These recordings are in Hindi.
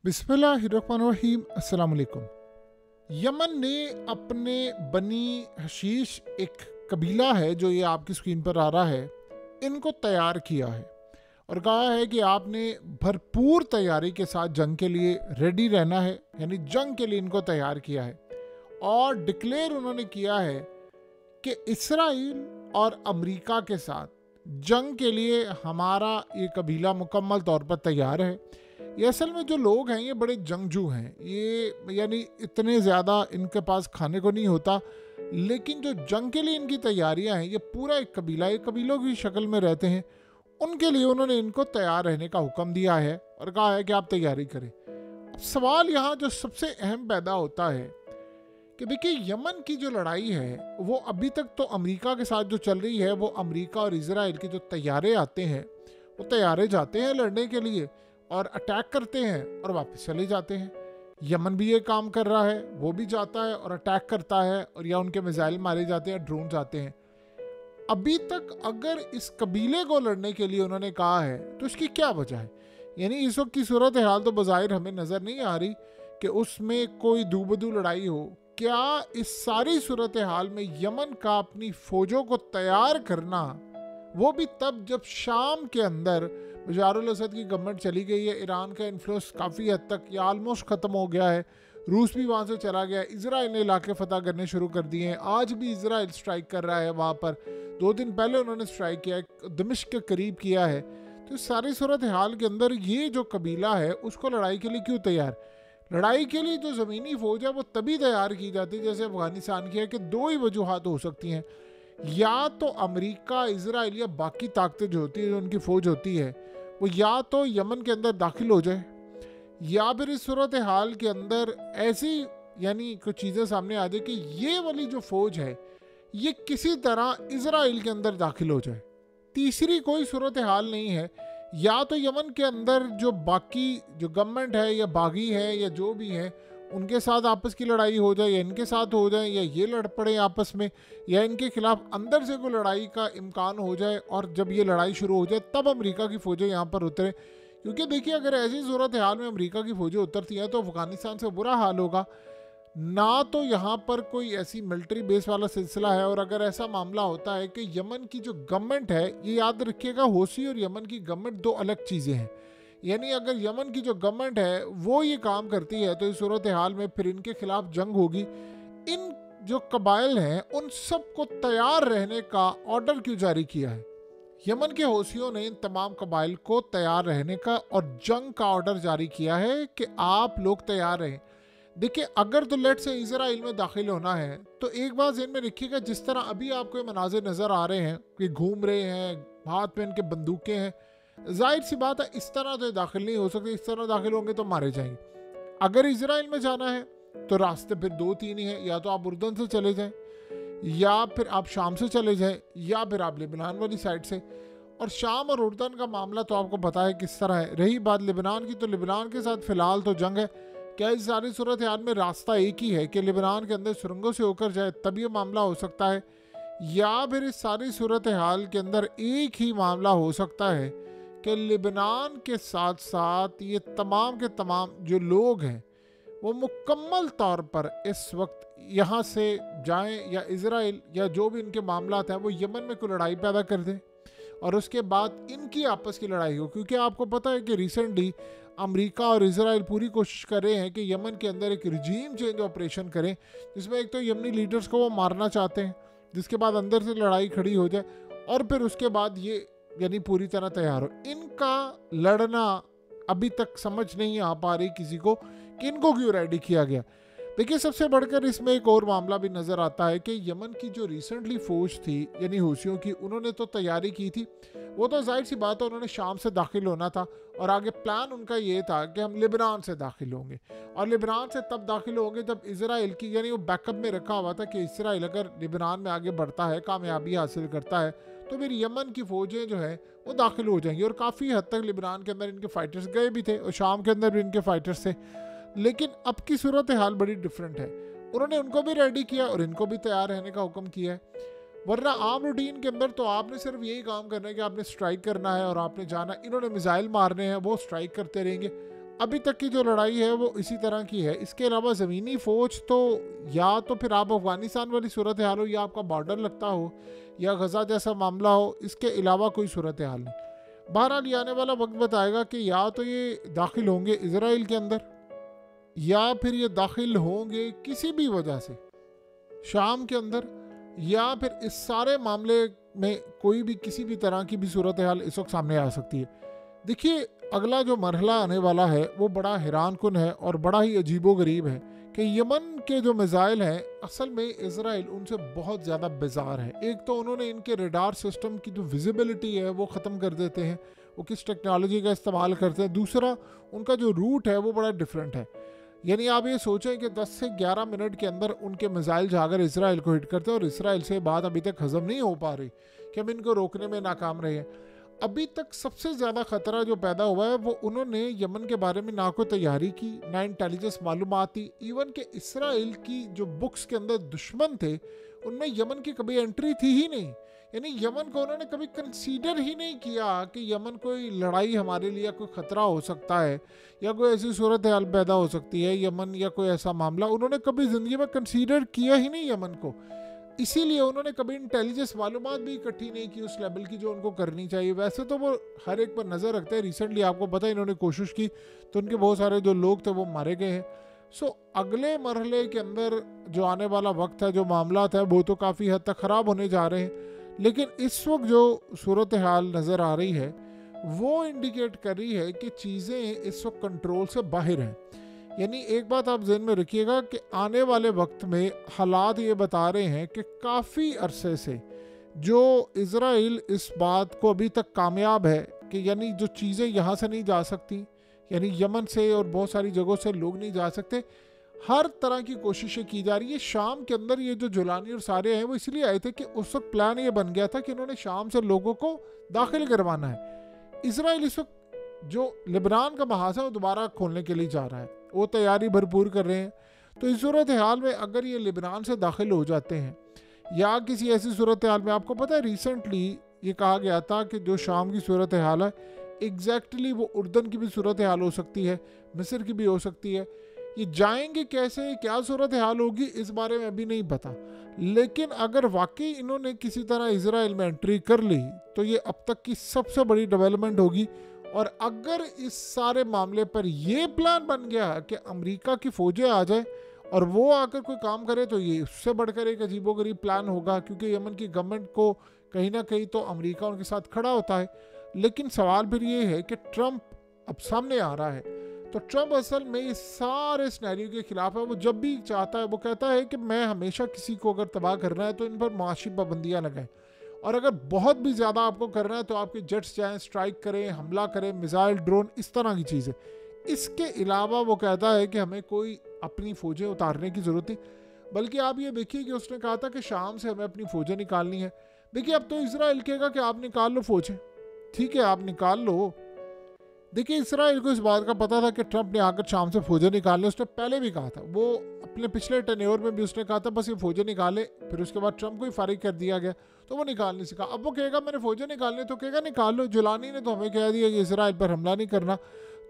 बिस्मिल्लाहिर्रहमानिर्रहीम। अस्सलाम वालेकुम। यमन ने अपने बनी हशीश, एक कबीला है जो ये आपकी स्क्रीन पर आ रहा है, इनको तैयार किया है और कहा है कि आपने भरपूर तैयारी के साथ जंग के लिए रेडी रहना है। यानी जंग के लिए इनको तैयार किया है और डिक्लेयर उन्होंने किया है कि इसराइल और अमेरिका के साथ जंग के लिए हमारा ये कबीला मुकम्मल तौर पर तैयार है। ये असल में जो लोग हैं ये बड़े जंगजू हैं, ये यानी इतने ज़्यादा इनके पास खाने को नहीं होता, लेकिन जो जंग के लिए इनकी तैयारियां हैं, ये पूरा एक कबीला, एक कबीलों की शक्ल में रहते हैं, उनके लिए उन्होंने इनको तैयार रहने का हुक्म दिया है और कहा है कि आप तैयारी करें। अब सवाल यहाँ जो सबसे अहम पैदा होता है कि देखिए, यमन की जो लड़ाई है वो अभी तक तो अमेरिका के साथ जो चल रही है, वो अमेरिका और इजराइल के जो तैयारे आते हैं वो तैयारे जाते हैं लड़ने के लिए और अटैक करते हैं और वापस चले जाते हैं। यमन भी ये काम कर रहा है, वो भी जाता है और अटैक करता है और या उनके मिसाइल मारे जाते हैं, ड्रोन जाते हैं। अभी तक अगर इस कबीले को लड़ने के लिए उन्होंने कहा है तो इसकी क्या वजह है? यानी इस वक्त की सूरत हाल तो बज़ाहिर हमें नज़र नहीं आ रही कि उसमें कोई दूबदू लड़ाई हो। क्या इस सारी सूरत हाल में यमन का अपनी फौजों को तैयार करना, वो भी तब जब शाम के अंदर बशारुल असद की गवर्नमेंट चली गई है, ईरान का इन्फ्लुएंस काफ़ी हद तक या आलमोस्ट ख़त्म हो गया है, रूस भी वहाँ से चला गया है, इजराइल ने इलाके फतह करने शुरू कर दिए हैं, आज भी इजराइल स्ट्राइक कर रहा है वहाँ पर। 2 दिन पहले उन्होंने स्ट्राइक किया है, दमिश्क के करीब किया है। तो इस सारी सूरत हाल के अंदर ये जो कबीला है उसको लड़ाई के लिए क्यों तैयार? लड़ाई के लिए जो ज़मीनी फ़ौज है वो तभी तैयार की जाती है जैसे अफगानिस्तान की है, कि 2 ही वजूहात हो सकती हैं। या तो अमेरिका, इजराइल या बाकी ताकतें जो होती है, जो उनकी फ़ौज होती है, वो या तो यमन के अंदर दाखिल हो जाए, या फिर इस सूरत हाल के अंदर ऐसी यानी कुछ चीज़ें सामने आ जाए कि ये वाली जो फ़ौज है ये किसी तरह इजराइल के अंदर दाखिल हो जाए। तीसरी कोई सूरत हाल नहीं है। या तो यमन के अंदर जो बाकी जो गवर्नमेंट है या बागी है या जो भी है, उनके साथ आपस की लड़ाई हो जाए, या इनके साथ हो जाए, या ये लड़ पड़े आपस में, या इनके खिलाफ अंदर से कोई लड़ाई का इम्कान हो जाए और जब ये लड़ाई शुरू हो जाए तब अमेरिका की फ़ौजें यहाँ पर उतरे। क्योंकि देखिए, अगर ऐसी सूरत हाल में अमेरिका की फ़ौजें उतरती हैं तो अफगानिस्तान से बुरा हाल होगा। ना तो यहाँ पर कोई ऐसी मिलिट्री बेस वाला सिलसिला है, और अगर ऐसा मामला होता है कि यमन की जो गवर्नमेंट है, ये याद रखिएगा, होसी और यमन की गवर्नमेंट 2 अलग चीज़ें हैं। यानी अगर यमन की जो गवर्नमेंट है वो ये काम करती है तो इस सूरत हाल में फिर इनके खिलाफ जंग होगी। इन जो कबाइल हैं उन सबको तैयार रहने का ऑर्डर क्यों जारी किया है? यमन के हौसियों ने इन तमाम कबाइल को तैयार रहने का और जंग का ऑर्डर जारी किया है कि आप लोग तैयार रहें। देखिए, अगर तो लेट से इजराइल में दाखिल होना है तो एक बात ज़हन में रखिएगा, जिस तरह अभी आपको ये मनाजिर नज़र आ रहे हैं कि घूम रहे हैं, हाथ में इनके बंदूकें हैं, जाहिर सी बात है इस तरह तो दाखिल नहीं हो सकते। इस तरह दाखिल होंगे तो मारे जाएंगे। अगर इजराइल में जाना है तो रास्ते फिर 2-3 ही हैं, या तो आप उर्दन से चले जाएं, या फिर आप शाम से चले जाएं, या फिर आप लेबनान वाली साइड से। और शाम और उर्दन का मामला तो आपको पता है किस तरह है। रही बात लेबनान की, तो लेबनान के साथ फ़िलहाल तो जंग है। क्या इस सारी सूरत हाल में रास्ता एक ही है कि लेबनान के अंदर सुरंगों से होकर जाए तब ये मामला हो सकता है, या फिर इस सारी सूरत हाल के अंदर एक ही मामला हो सकता है कि लेबनान के साथ साथ ये तमाम के तमाम जो लोग हैं वो मुकम्मल तौर पर इस वक्त यहाँ से जाएं, या इजराइल या जो भी इनके मामलात हैं वो यमन में कोई लड़ाई पैदा कर दें और उसके बाद इनकी आपस की लड़ाई हो। क्योंकि आपको पता है कि रिसेंटली अमेरिका और इजराइल पूरी कोशिश कर रहे हैं कि यमन के अंदर एक रिजीम चेंज ऑपरेशन करें, जिसमें एक तो यमनी लीडर्स को वो मारना चाहते हैं, जिसके बाद अंदर से लड़ाई खड़ी हो जाए और फिर उसके बाद ये यानी पूरी तरह तैयार हो। इनका लड़ना अभी तक समझ नहीं आ पा रही किसी को कि इनको क्यों रेडी किया गया। देखिए, सबसे बढ़कर इसमें एक और मामला भी नज़र आता है कि यमन की जो रिसेंटली फौज थी यानी हूसियों की, उन्होंने तो तैयारी की थी, वो तो जाहिर सी बात है उन्होंने शाम से दाखिल होना था और आगे प्लान उनका ये था कि हम लेबनान से दाखिल होंगे, और लेबनान से तब दाखिल होंगे जब इजराइल की यानी वो बैकअप में रखा हुआ था कि इसराइल अगर लेबनान में आगे बढ़ता है, कामयाबी हासिल करता है, तो फिर यमन की फ़ौजें जो है वो दाखिल हो जाएंगी। और काफ़ी हद तक लेबनान के अंदर इनके फाइटर्स गए भी थे और शाम के अंदर भी इनके फाइटर्स थे। लेकिन अब की सूरत हाल बड़ी डिफरेंट है। उन्होंने उनको भी रेडी किया और इनको भी तैयार रहने का हुक्म किया है। वरना आम रूटीन के अंदर तो आपने सिर्फ यही काम करना है कि आपने स्ट्राइक करना है और आपने जाना, इन्होंने मिसाइल मारने हैं, वो स्ट्राइक करते रहेंगे। अभी तक की जो लड़ाई है वो इसी तरह की है। इसके अलावा ज़मीनी फ़ौज तो या तो फिर आप अफ़गानिस्तान वाली सूरत हाल हो, या आपका बॉर्डर लगता हो, या गज़ा जैसा मामला हो, इसके अलावा कोई सूरत हाल नहीं। बहरहाल ये आने वाला वक्त बताएगा कि या तो ये दाखिल होंगे इसराइल के अंदर, या फिर ये दाखिल होंगे किसी भी वजह से शाम के अंदर, या फिर इस सारे मामले में कोई भी किसी भी तरह की भी सूरत हाल इस वक्त सामने आ सकती है। देखिए, अगला जो मरहला आने वाला है वो बड़ा हैरान कुन है और बड़ा ही अजीबो गरीब है कि यमन के जो मिज़ाइल हैं, असल में इसराइल उनसे बहुत ज़्यादा बेजार है। एक तो उन्होंने इनके रडार सिस्टम की जो विजिबिलिटी है वो ख़त्म कर देते हैं, वो किस टेक्नोलॉजी का इस्तेमाल करते हैं। दूसरा, उनका जो रूट है वो बड़ा डिफरेंट है। यानी आप ये सोचें कि 10 से 11 मिनट के अंदर उनके मिज़ाइल जाकर इसराइल को हिट करते हैं, और इसराइल से बात अभी तक हज़म नहीं हो पा रही कि हम इनको रोकने में नाकाम रहे हैं। अभी तक सबसे ज़्यादा ख़तरा जो पैदा हुआ है वो उन्होंने यमन के बारे में ना कोई तैयारी की, ना इंटेलिजेंस मालूमात थी। इवन के इसराइल की जो बुक्स के अंदर दुश्मन थे उनमें यमन की कभी एंट्री थी ही नहीं। यानी यमन को उन्होंने कभी कंसीडर ही नहीं किया कि यमन कोई लड़ाई हमारे लिए कोई ख़तरा हो सकता है, या कोई ऐसी सूरत हाल पैदा हो सकती है यमन, या कोई ऐसा मामला उन्होंने कभी ज़िंदगी में कंसीडर किया ही नहीं यमन को। इसीलिए उन्होंने कभी इंटेलिजेंस मालूमात भी इकट्ठी नहीं की उस लेवल की जो उनको करनी चाहिए। वैसे तो वो हर एक पर नज़र रखते हैं। रिसेंटली आपको पता है इन्होंने कोशिश की तो उनके बहुत सारे जो लोग थे वो मारे गए हैं। सो अगले मरहले के अंदर जो आने वाला वक्त है, जो मामला है, वो तो काफ़ी हद तक ख़राब होने जा रहे हैं। लेकिन इस वक्त जो सूरत हाल नज़र आ रही है वो इंडिकेट कर रही है कि चीज़ें इस वक्त कंट्रोल से बाहर हैं। यानी एक बात आप ज़हन में रखिएगा कि आने वाले वक्त में हालात ये बता रहे हैं कि काफ़ी अरसे से जो इज़राइल इस बात को अभी तक कामयाब है कि यानी जो चीज़ें यहाँ से नहीं जा सकती, यानी यमन से और बहुत सारी जगहों से लोग नहीं जा सकते, हर तरह की कोशिशें की जा रही है। शाम के अंदर ये जो जुलानी और सारे हैं वो इसलिए आए थे कि उस वक्त प्लान ये बन गया था कि इन्होंने शाम से लोगों को दाखिल करवाना है। इसराइल इस वक्त जो लेबनान का महासा वो दोबारा खोलने के लिए जा रहा है, वो तैयारी भरपूर कर रहे हैं। तो इस सूरत हाल में अगर ये लेबनान से दाखिल हो जाते हैं, या किसी ऐसी सूरत हाल में, आपको पता है रिसेंटली ये कहा गया था कि जो शाम की सूरत हाल है एग्जैक्टली वो उर्दन की भी सूरत हाल हो सकती है, मिस्र की भी हो सकती है। ये जाएंगे कैसे, क्या सूरत हाल होगी, इस बारे में अभी नहीं पता। लेकिन अगर वाकई इन्होंने किसी तरह इजराइल में एंट्री कर ली तो ये अब तक की सबसे बड़ी डेवलपमेंट होगी। और अगर इस सारे मामले पर यह प्लान बन गया कि अमेरिका की फौजें आ जाए और वो आकर कोई काम करे, तो ये उससे बढ़कर एक अजीबोगरीब प्लान होगा, क्योंकि यमन की गवर्नमेंट को कहीं ना कहीं तो अमेरिका उनके साथ खड़ा होता है। लेकिन सवाल फिर ये है कि ट्रंप अब सामने आ रहा है, तो ट्रंप असल में इस सारे सिनेरियो के खिलाफ है। वो जब भी चाहता है वो कहता है कि मैं हमेशा किसी को अगर तबाह करना है तो इन पर माशी पाबंदियाँ लगाएं, और अगर बहुत भी ज़्यादा आपको करना है तो आपके जेट्स जाएं, स्ट्राइक करें, हमला करें, मिसाइल, ड्रोन, इस तरह की चीज़ें। इसके अलावा वो कहता है कि हमें कोई अपनी फ़ौजें उतारने की ज़रूरत नहीं। बल्कि आप ये देखिए कि उसने कहा था कि शाम से हमें अपनी फ़ौजें निकालनी है। देखिए अब तो इसराइल कहेगा कि आप निकाल लो फ़ौजें, ठीक है आप निकाल लो। देखिए इसराइल को इस बात का पता था कि ट्रंप ने आकर शाम से फौजें निकालने, उसने पहले भी कहा था, वो अपने पिछले टेन्योर में भी उसने कहा था बस ये फौजें निकाले, फिर उसके बाद ट्रंप को ही फारिग कर दिया गया तो वो निकाल नहीं सका। अब वो कहेगा मैंने फौजें निकालने, तो कहेगा निकाल लो। जुलानी ने तो हमें कह दिया कि इसराइल पर हमला नहीं करना,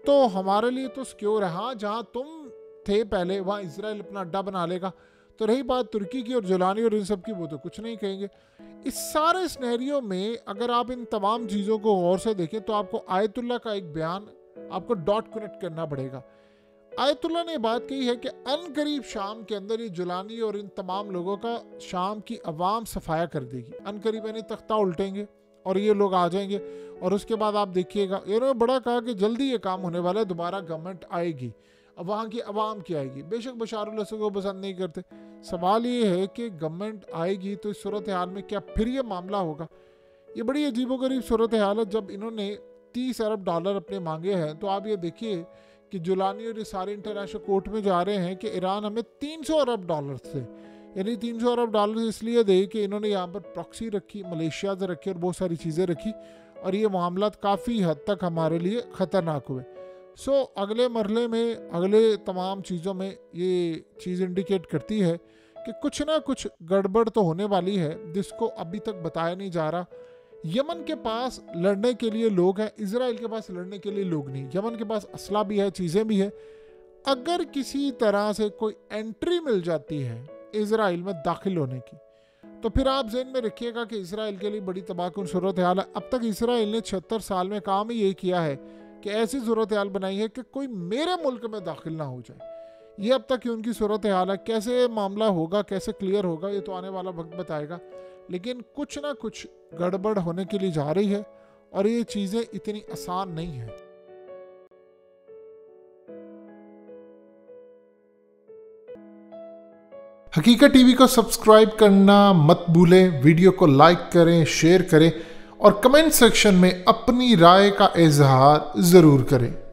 तो हमारे लिए तो सिक्योर है। हाँ, जहाँ तुम थे पहले वहाँ इसराइल अपना अड्डा बना लेगा। तो रही बात तुर्की की और जुलानी और इन सब की, वो तो कुछ नहीं कहेंगे। इस सारे सिनेरियो में अगर आप इन तमाम चीज़ों को गौर से देखें तो आपको आयतुल्ला का एक बयान आपको डॉट कनेक्ट करना पड़ेगा। आयतुल्ला ने बात कही है कि अनकरीब शाम के अंदर ये जुलानी और इन तमाम लोगों का शाम की अवाम सफाया कर देगी। अनकरीब यानी तख्ता उल्टेंगे और ये लोग आ जाएंगे, और उसके बाद आप देखिएगा, इन्होंने बड़ा कहा कि जल्दी ये काम होने वाला है, दोबारा गवर्नमेंट आएगी। अब वहाँ की अवाम की आएगी। बेशक बशारुल असद को पसंद नहीं करते, सवाल ये है कि गवर्नमेंट आएगी तो इस सूरत हाल में क्या फिर ये मामला होगा। ये बड़ी अजीबोगरीब सूरत हाल है। जब इन्होंने 30 अरब डॉलर अपने मांगे हैं, तो आप ये देखिए कि जुलानी और ये सारे इंटरनेशनल कोर्ट में जा रहे हैं कि ईरान हमें 300 अरब डॉलर से, यानी 300 अरब डॉलर इसलिए दे कि इन्होंने यहाँ पर प्रॉक्सी रखी, मलेशिया से रखी और बहुत सारी चीज़ें रखी, और ये मामला काफ़ी हद तक हमारे लिए ख़तरनाक हुए। सो अगले मरहले में, अगले तमाम चीज़ों में ये चीज़ इंडिकेट करती है कि कुछ ना कुछ गड़बड़ तो होने वाली है, जिसको अभी तक बताया नहीं जा रहा। यमन के पास लड़ने के लिए लोग हैं, इजराइल के पास लड़ने के लिए लोग नहीं। यमन के पास असला भी है, चीज़ें भी है। अगर किसी तरह से कोई एंट्री मिल जाती है इजराइल में दाखिल होने की, तो फिर आप ज़हन में रखिएगा कि इजराइल के लिए बड़ी तबाहकुन सूरत हाल है। अब तक इजराइल ने 76 साल में काम ही यही किया है कि ऐसी सूरत हाल बनाई है कि कोई मेरे मुल्क में दाखिल ना हो जाए। ये अब तक की उनकी सूरत हाल है। कैसे मामला होगा, कैसे क्लियर होगा, ये तो आने वाला वक्त बताएगा। लेकिन कुछ ना कुछ गड़बड़ होने के लिए जा रही है और ये चीज़ें इतनी आसान नहीं है। हकीकत टीवी को सब्सक्राइब करना मत भूलें, वीडियो को लाइक करें, शेयर करें और कमेंट सेक्शन में अपनी राय का इजहार ज़रूर करें।